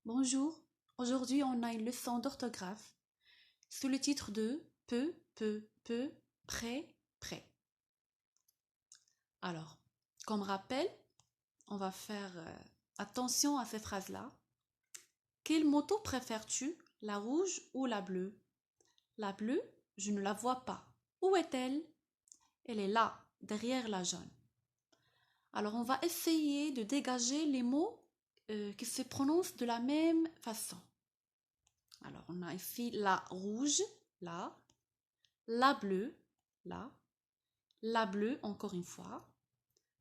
Bonjour, aujourd'hui on a une leçon d'orthographe sous le titre de peu, prêt, prêt. Alors, comme rappel, on va faire attention à ces phrases-là. Quelle moto préfères-tu, la rouge ou la bleue? La bleue, je ne la vois pas. Où est-elle? Elle est là, derrière la jaune. Alors on va essayer de dégager les mots qui se prononcent de la même façon. Alors, on a ici la rouge, là, la bleue, là, la bleue, encore une fois.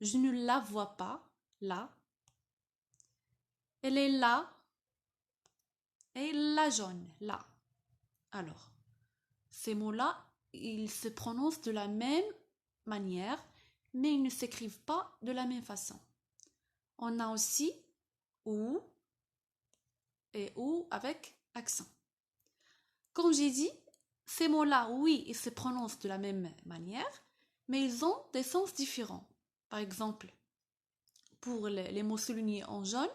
Je ne la vois pas, là. Elle est là. Et la jaune, là. Alors, ces mots-là, ils se prononcent de la même manière, mais ils ne s'écrivent pas de la même façon. On a aussi ou et ou avec accent. Comme j'ai dit, ces mots-là, oui, ils se prononcent de la même manière, mais ils ont des sens différents. Par exemple, pour les mots soulignés en jaune,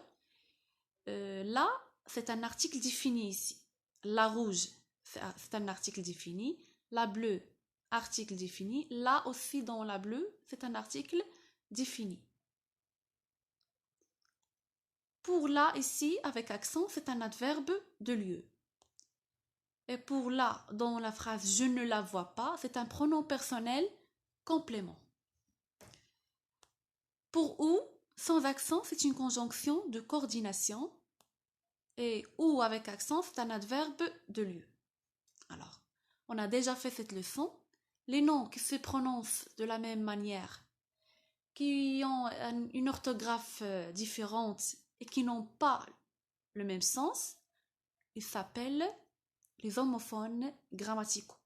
là, c'est un article défini ici. La rouge, c'est un article défini. La bleue, article défini. Là aussi, dans la bleue, c'est un article défini. Pour là, ici, avec accent, c'est un adverbe de lieu. Et pour là, dans la phrase « je ne la vois pas », c'est un pronom personnel complément. Pour ou, sans accent, c'est une conjonction de coordination. Et ou avec accent, c'est un adverbe de lieu. Alors, on a déjà fait cette leçon. Les noms qui se prononcent de la même manière, qui ont une orthographe différente et qui n'ont pas le même sens, ils s'appellent les homophones grammaticaux.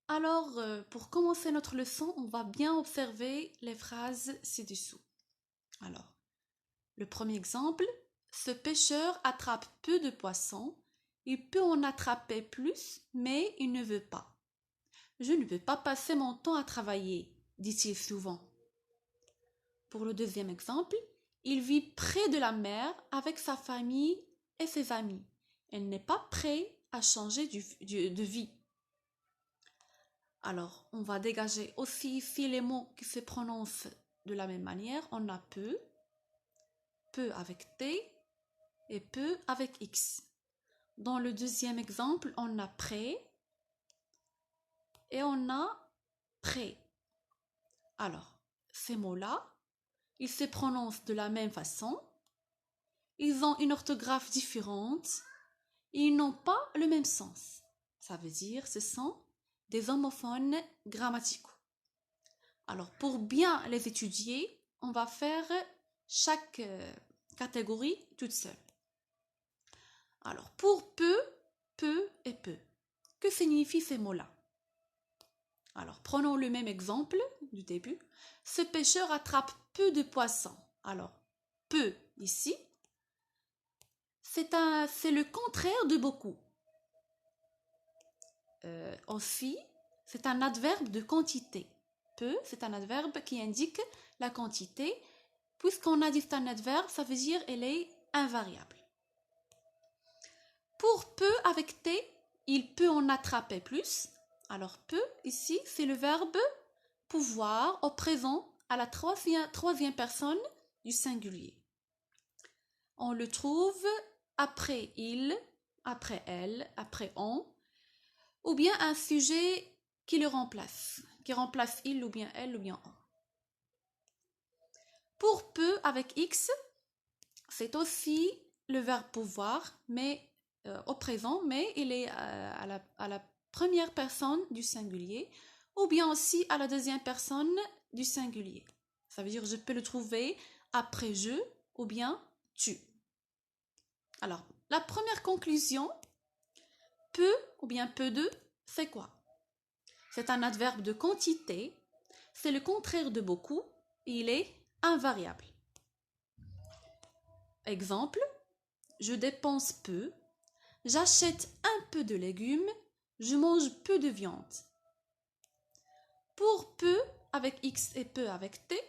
Alors, pour commencer notre leçon, on va bien observer les phrases ci-dessous. Alors, le premier exemple, ce pêcheur attrape peu de poissons, il peut en attraper plus, mais il ne veut pas. Je ne veux pas passer mon temps à travailler, dit-il souvent. Pour le deuxième exemple, il vit près de la mer avec sa famille et ses amis. Il n'est pas prêt à changer de vie. Alors, on va dégager aussi ici les mots qui se prononcent de la même manière. On a peu avec T et peu avec X. Dans le deuxième exemple, on a prêt et on a prêt. Alors, ces mots-là, ils se prononcent de la même façon. Ils ont une orthographe différente et ils n'ont pas le même sens. Ça veut dire ce sont des homophones grammaticaux. Alors, pour bien les étudier, on va faire chaque catégorie toute seule. Alors, pour peu et peu, que signifient ces mots-là? Alors, prenons le même exemple du début. Ce pêcheur attrape peu de poissons. Alors, peu ici, c'est le contraire de beaucoup. Aussi, c'est un adverbe de quantité. Peu, c'est un adverbe qui indique la quantité. Puisqu'on a dit c'est un adverbe, ça veut dire elle est invariable. Pour peu avec T, il peut en attraper plus. Alors peu, ici, c'est le verbe pouvoir au présent à la troisième personne du singulier. On le trouve après il, après elle, après on, ou bien un sujet qui le remplace, qui remplace il ou bien elle ou bien on. Pour peu avec X, c'est aussi le verbe pouvoir, mais au présent, mais il est à la première personne du singulier, ou bien aussi à la deuxième personne du singulier. Ça veut dire je peux le trouver après je ou bien tu. Alors, la première conclusion, peu ou bien peu de, c'est quoi? C'est un adverbe de quantité, c'est le contraire de beaucoup, et il est invariable. Exemple, je dépense peu, j'achète un peu de légumes, je mange peu de viande. Pour peu avec X et peu avec T,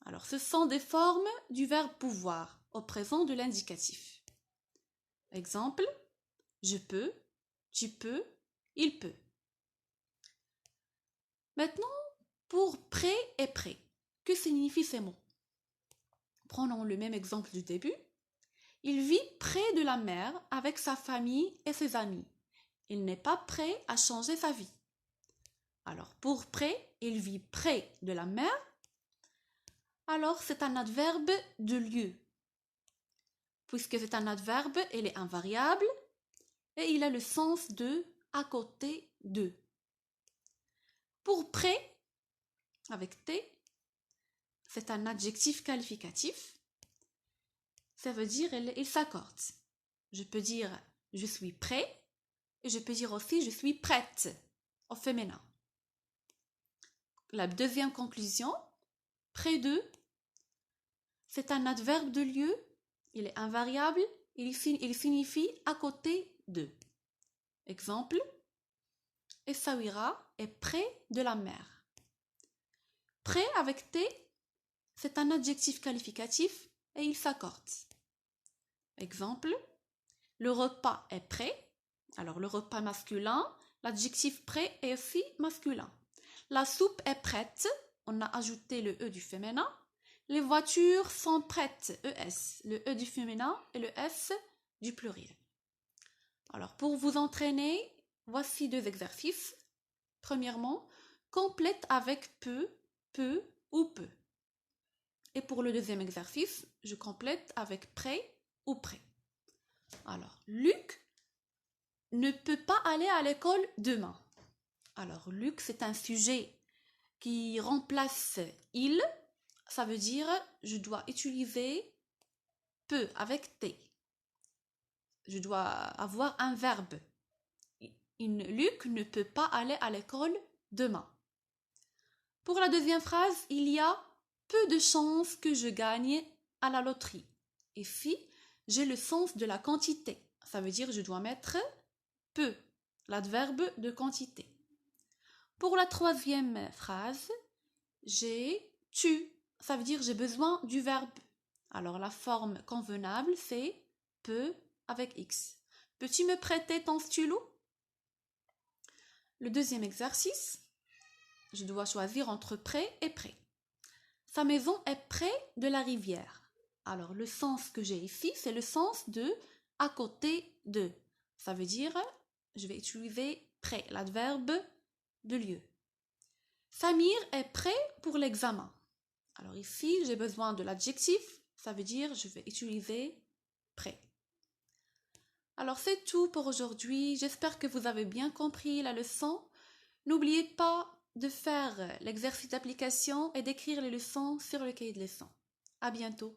alors ce sont des formes du verbe pouvoir. au présent de l'indicatif. Exemple, je peux, tu peux, il peut. Maintenant, pour près et près, que signifient ces mots? Prenons le même exemple du début. Il vit près de la mer avec sa famille et ses amis. Il n'est pas prêt à changer sa vie. Alors, pour près, il vit près de la mer. Alors, c'est un adverbe de lieu. Puisque c'est un adverbe, il est invariable et il a le sens de à côté de. Pour près, avec T, c'est un adjectif qualificatif. Ça veut dire il s'accorde. Je peux dire je suis prêt et je peux dire aussi je suis prête au féminin. La deuxième conclusion, près de, c'est un adverbe de lieu, il est invariable, il signifie à côté de. Exemple, Essaouira est près de la mer. Près avec T, c'est un adjectif qualificatif et il s'accorde. Exemple, le repas est prêt. Alors le repas masculin, l'adjectif prêt est aussi masculin. La soupe est prête, on a ajouté le E du féminin. Les voitures sont prêtes, ES, le E du féminin et le S du pluriel. Alors pour vous entraîner, voici 2 exercices. Premièrement, complète avec peut ou peu. Et pour le deuxième exercice, je complète avec prêt ou prêt. Alors, Luc ne peut pas aller à l'école demain. Alors, Luc, c'est un sujet qui remplace il. Ça veut dire, je dois utiliser peut avec T. Je dois avoir un verbe. Luc ne peut pas aller à l'école demain. Pour la deuxième phrase, il y a peu de chances que je gagne à la loterie. Ici, j'ai le sens de la quantité. Ça veut dire je dois mettre peu, l'adverbe de quantité. Pour la troisième phrase, j'ai tu. Ça veut dire j'ai besoin du verbe. Alors la forme convenable, c'est peut avec X. Peux-tu me prêter ton stylo? Le deuxième exercice, je dois choisir entre près et près. Sa maison est près de la rivière. Alors le sens que j'ai ici, c'est le sens de à côté de. Ça veut dire, je vais utiliser près, l'adverbe de lieu. Samir est prêt pour l'examen. Alors ici, j'ai besoin de l'adjectif. Ça veut dire, je vais utiliser prêt. Alors c'est tout pour aujourd'hui. J'espère que vous avez bien compris la leçon. N'oubliez pas de faire l'exercice d'application et d'écrire les leçons sur le cahier de leçons. À bientôt.